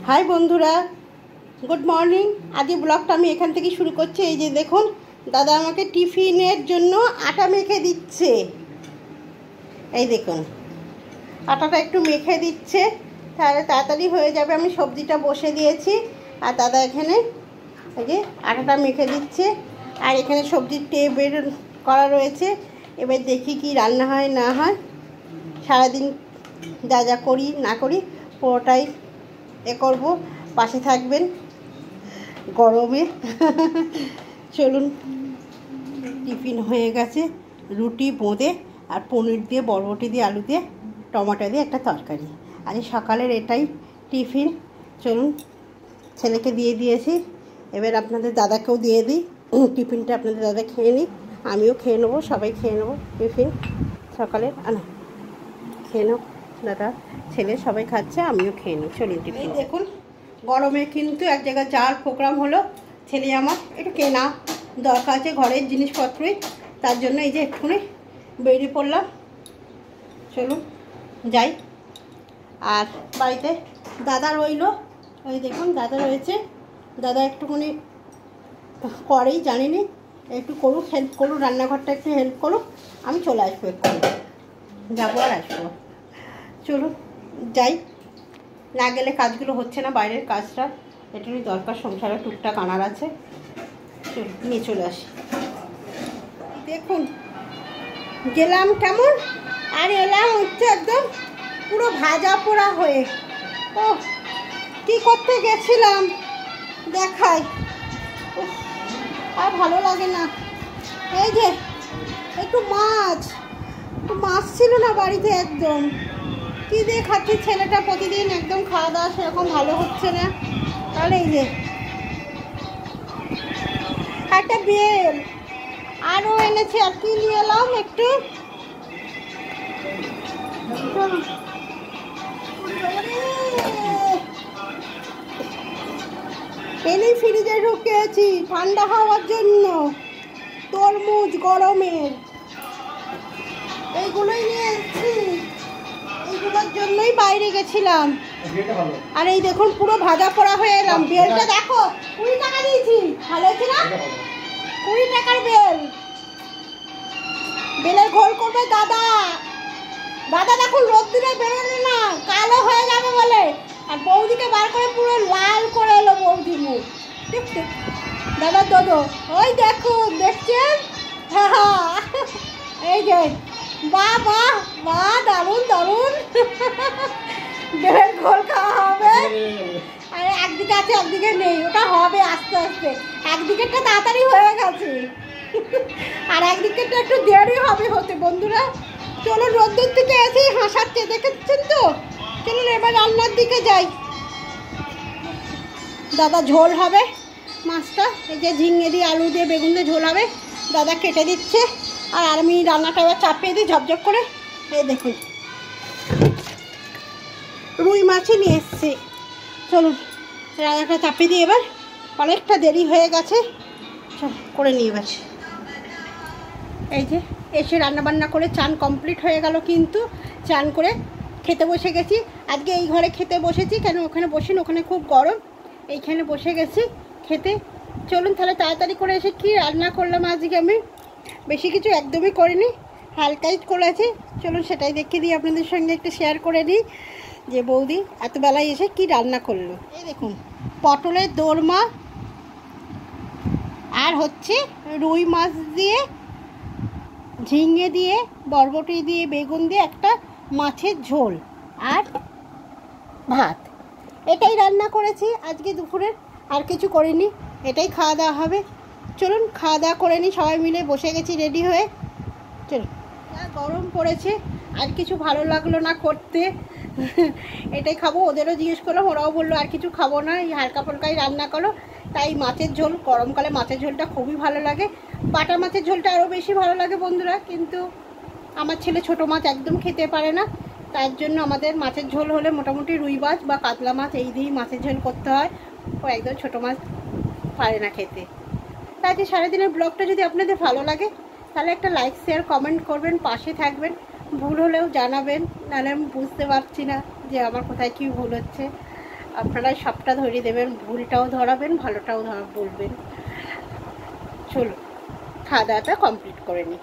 High বন্ধুরা, good morning. আজকে ব্লগটা আমি এখান থেকে শুরু করছি। এই যে দেখুন, দাদা আমাকে টিফিনের জন্য আটা মেখে দিচ্ছে। এই দেখুন, আটাটা একটু মেখে দিচ্ছে, তাহলে তাড়াতাড়ি হয়ে যাবে। আমি সবজিটা বসে দিয়েছি আর দাদা এখানে এই যে আটাটা মেখে দিচ্ছে। আর এখানে সবজির টেবিল করা রয়েছে। এবার দেখি কি রান্না হয় না হয়। সারাদিন যা যা করি না করি পুরোটাই করব, পাশে থাকবেন গরমে। চলুন, টিফিন হয়ে গেছে, রুটি বোঁদে আর পনির দিয়ে, বরবটি দিয়ে, আলু দিয়ে, টমেটো দিয়ে একটা তরকারি। আর সকালের এটাই টিফিন। চলুন, ছেলেকে দিয়ে দিয়েছি, এবার আপনাদের দাদাকেও দিয়ে দিই। টিফিনটা আপনাদের দাদা খেয়ে নিই, আমিও খেয়ে নেবো, সবাই খেয়ে নেবো টিফিন সকালের। না, খেয়ে নেব, দাদা ছেলে সবাই খাচ্ছে, আমিও খেয়ে নিই। চলুন টিফিন। দেখুন, গরমে কিন্তু এক জায়গায় যাওয়ার প্রোগ্রাম হলো। ছেলে আমার একটু কেনা দরকার আছে ঘরের জিনিসপত্রই, তার জন্য এই যে একটুখানি বেরিয়ে পড়লাম। চলুন যাই। আর বাড়িতে দাদা রইলো, ওই দেখুন দাদা রয়েছে। দাদা একটুখানি করেই জানিনি, একটু করুক, হেল্প করুক, রান্নাঘরটা একটু হেল্প করুক, আমি চলে আসবো, একটু যাবো আর আসবো। চলুন যাই, না গেলে কাজগুলো হচ্ছে না, বাইরের কাজটা এটারই দরকার, সংসারে টুকটাক আনার আছে। নিয়ে চলে আসি। দেখুন গেলাম কেমন, আর এলাম হচ্ছে একদম পুরো ভাজা পোড়া হয়ে। ও কী করতে গেছিলাম দেখাই, আর ভালো লাগে না। এই যে একটু মাছ ছিল না বাড়িতে, একদম কী দিয়ে খাচ্ছি। ছেলেটা প্রতিদিন একদম খাওয়া দাওয়া সেরকম ভালো হচ্ছে না। তাহলে এই যে একটা বেল আরও এনেছি, আর কি নিয়ে এলাম একটু এনেই ফ্রিজে ঢুকিয়েছি ঠান্ডা হওয়ার জন্য। তরমুজ গরমের, এইগুলোই নিয়ে এসেছি, এইগুলোর জন্যই বাইরে গেছিলাম। আর এই দেখুন পুরো ভাজা পোড়া হয়ে এলাম। বেলটা দেখো 20 টাকা দিয়েছি, ভালো হয়েছে না? 20 টাকার বেল। বেলের ঘোল করবে দাদা। দাদা দেখুন রোদ্দুরে বেরোলে না, কালো হয়ে যাবে বলে, আর বৌদিকে বার করে পুরো লাল করে এলো বৌদি মুখ। ঠিক ঠিক দাদা দোদো, ওই দেখুন, দেখছেন? হ্যাঁ, এই যে বাহ বাহ বাহ, দারুণ দারুণ। বেলের ঘোল খাওয়া হবে। আর একদিকে আছে একদিকে নেই, ওটা হবে আস্তে আস্তে। একদিকেরটা তাড়াতাড়ি হয়ে গেছে, আর একদিকেরটা একটু দেরি হবে হতে। বন্ধুরা চলুন, রোদ্দুর থেকে এসে হাসাচ্ছে, দেখেছেন তো? চলুন এবার রান্নার দিকে যাই। দাদা ঝোল হবে মাছটা, এই যে ঝিঙে দিয়ে, আলু দিয়ে, বেগুন দিয়ে ঝোল হবে, দাদা কেটে দিচ্ছে। আর আমি রান্নাটা এবার চাপিয়ে দিই ঝপঝপ করে। এই দেখুন রুই মাছই নিয়ে এসছি। চলুন রান্নাটা চাপিয়ে দিই এবার, অনেকটা দেরি হয়ে গেছে, সব করে নিয়ে এবার। এই যে এসে রান্নাবান্না করে চান কমপ্লিট হয়ে গেল, কিন্তু চান করে খেতে বসে গেছি। আজকে এই ঘরে খেতে বসেছি, কেন ওখানে বসিনি, ওখানে খুব গরম, এইখানে বসে গেছি খেতে। চলুন তাহলে তাড়াতাড়ি করে এসে কি রান্না করলাম আজকে। আমি বেশি কিছু একদমই করিনি, হালকাই করেছি। চলুন সেটাই দেখিয়ে দিই, আপনাদের সঙ্গে একটু শেয়ার করে নিই যে বৌদি এত বেলায় এসে কি রান্না করলো। এই দেখুন পটলের দোরমা, আর হচ্ছে রুই মাছ দিয়ে, ঝিঙে দিয়ে, বরবটি দিয়ে, বেগুন দিয়ে একটা মাছের ঝোল, আর ভাত। এটাই রান্না করেছি আজকে দুপুরের, আর কিছু করিনি। এটাই খাওয়া দাওয়া হবে। চলুন খাওয়া দাওয়া করে নিই, সবাই মিলে বসে গেছি রেডি হয়ে। চলুন, গরম পড়েছে, আর কিছু ভালো লাগলো না করতে। এটাই খাবো, ওদেরও জিজ্ঞেস করলাম, ওরাও বললো আর কিছু খাবো না, এই হালকা ফুলকাই রান্না করো। তাই মাছের ঝোল, গরমকালে মাছের ঝোলটা খুবই ভালো লাগে। বাটা মাছের ঝোলটা আরও বেশি ভালো লাগে বন্ধুরা, কিন্তু আমার ছেলে ছোটো মাছ একদম খেতে পারে না, তার জন্য আমাদের মাছের ঝোল হলে মোটামুটি রুই মাছ বা কাতলা মাছ এই দিয়েই মাছের ঝোল করতে হয়। ও একদম ছোটো মাছ পারে না খেতে। তাই যে সারাদিনের ব্লগটা যদি আপনাদের ভালো লাগে তাহলে একটা লাইক, শেয়ার, কমেন্ট করবেন, পাশে থাকবেন। ভুল হলেও জানাবেন, নাহলে আমি বুঝতে পারছি না যে আমার কোথায় কী ভুল হচ্ছে। আপনারা সবটা ধরিয়ে দেবেন, ভুলটাও ধরাবেন, ভালোটাও বলবেন। চলুন খাওয়া দাওয়াটা কমপ্লিট করে নিই।